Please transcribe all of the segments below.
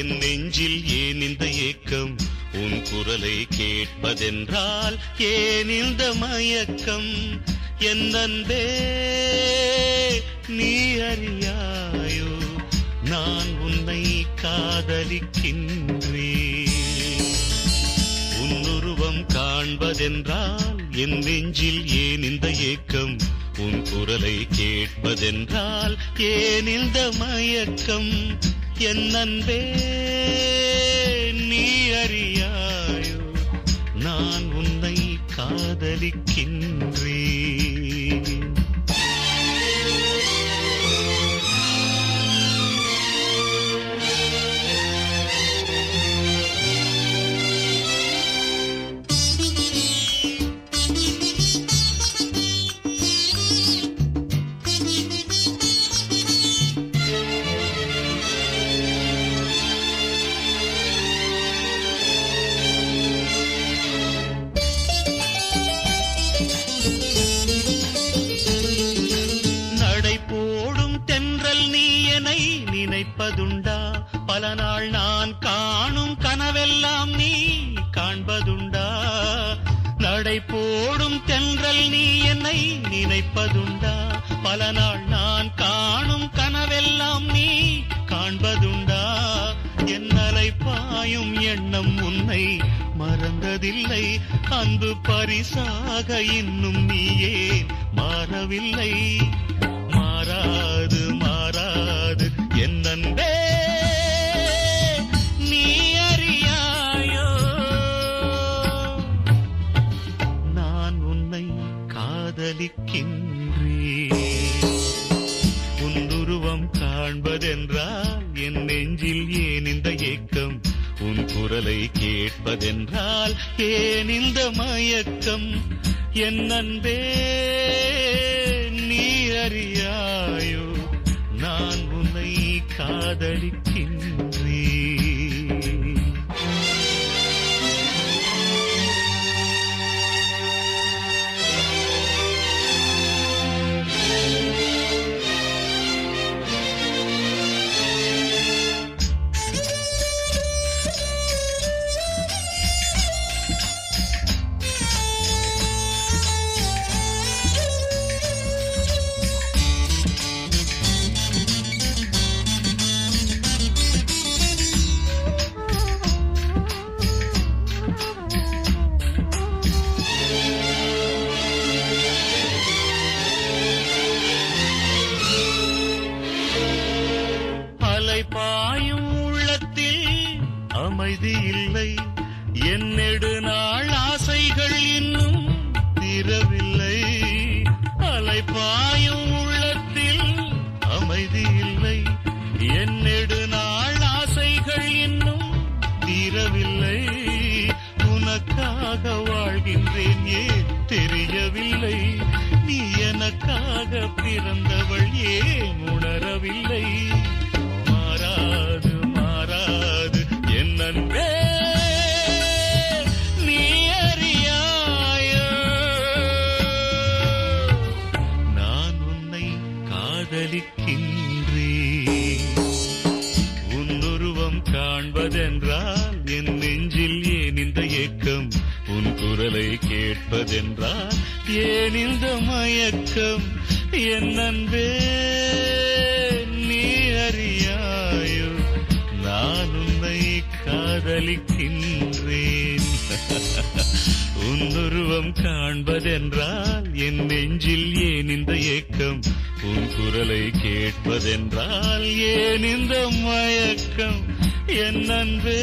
என் நெஞ்சில் ஏன் இந்த ஏக்கம், உன் குரலை கேட்பதென்றால் ஏன் இந்த மயக்கம். என் அன்பே நீ அறியாயோ, நான் உன்னை காதலிக்கின்றேன். உன்னுருவம் காண்பதென்றால் என் நெஞ்சில் ஏன் இந்த ஏக்கம், உன் குரலை கேட்பதென்றால் ஏன் இந்த மயக்கம். என் அன்பே நீ அறியாயோ, நான் உன்னை காதலிக்கின்றேன். நினைப்பதுண்டா, பல நாள் நான் காணும் கனவெல்லாம் நீ காண்பதுண்டா. நடை போடும் தென்றல் நீ என்னை நினைப்பதுண்டா, பல நாள் நான் காணும் கனவெல்லாம் நீ காண்பதுண்டா. என்னலை பாயும் எண்ணம் உன்னை மறந்ததில்லை, அன்பு பரிசாக இன்னும் நீயே மாறவில்லை. மாறாது மாறாது என் அன்பே நீ அறியாயோ, நான் உன்னை காதலிக்கின்றேன். உன்னுருவம் காண்பதென்றால் என் நெஞ்சில் ஏன் இந்த ஏக்கம், உன் குரலை கேட்பதென்றால் ஏன் இந்த மயக்கம். என் அன்பே நீ அறியாயோ, நான் உன்னை காதலிக்கின்றேன். பாயும் உள்ளத்தில் அமைதி இல்லை, என் நெடுநாள் ஆசைகள் இன்னும் தீரவில்லை. அலை பாயும் உள்ளத்தில் அமைதி இல்லை, என் நெடுநாள் ஆசைகள் இன்னும் தீரவில்லை. உனக்காக வாழ்கின்றேன் ஏன் தெரியவில்லை, நீ எனக்காக பிறந்தவள் ஏன் உணரவில்லை. மாறாது மாறாது என் அன்பே நீ அறியாயோ, நான் உன்னை காதலிக்கின்றேன். உன்னுருவம் காண்பதென்றால் என் நெஞ்சில் ஏன் இந்த ஏக்கம், உன் குரலை கேட்பதென்றால் ஏன் இந்த மயக்கம். என் அன்பே நீ அறியாயோ, நான் உன்னை காதலிக்கின்றேன். உன்னுருவம் காண்பதென்றால் என் நெஞ்சில் ஏன் இந்த ஏக்கம், உன் குரலை கேட்பதென்றால் ஏன் இந்த மயக்கம். என் அன்பே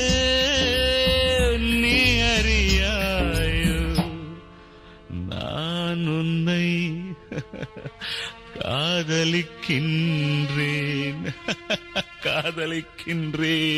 நீ அறியாயோ, நான் உன்னை காதலிக்கின்றேன். காதலிக்கின்றேன்.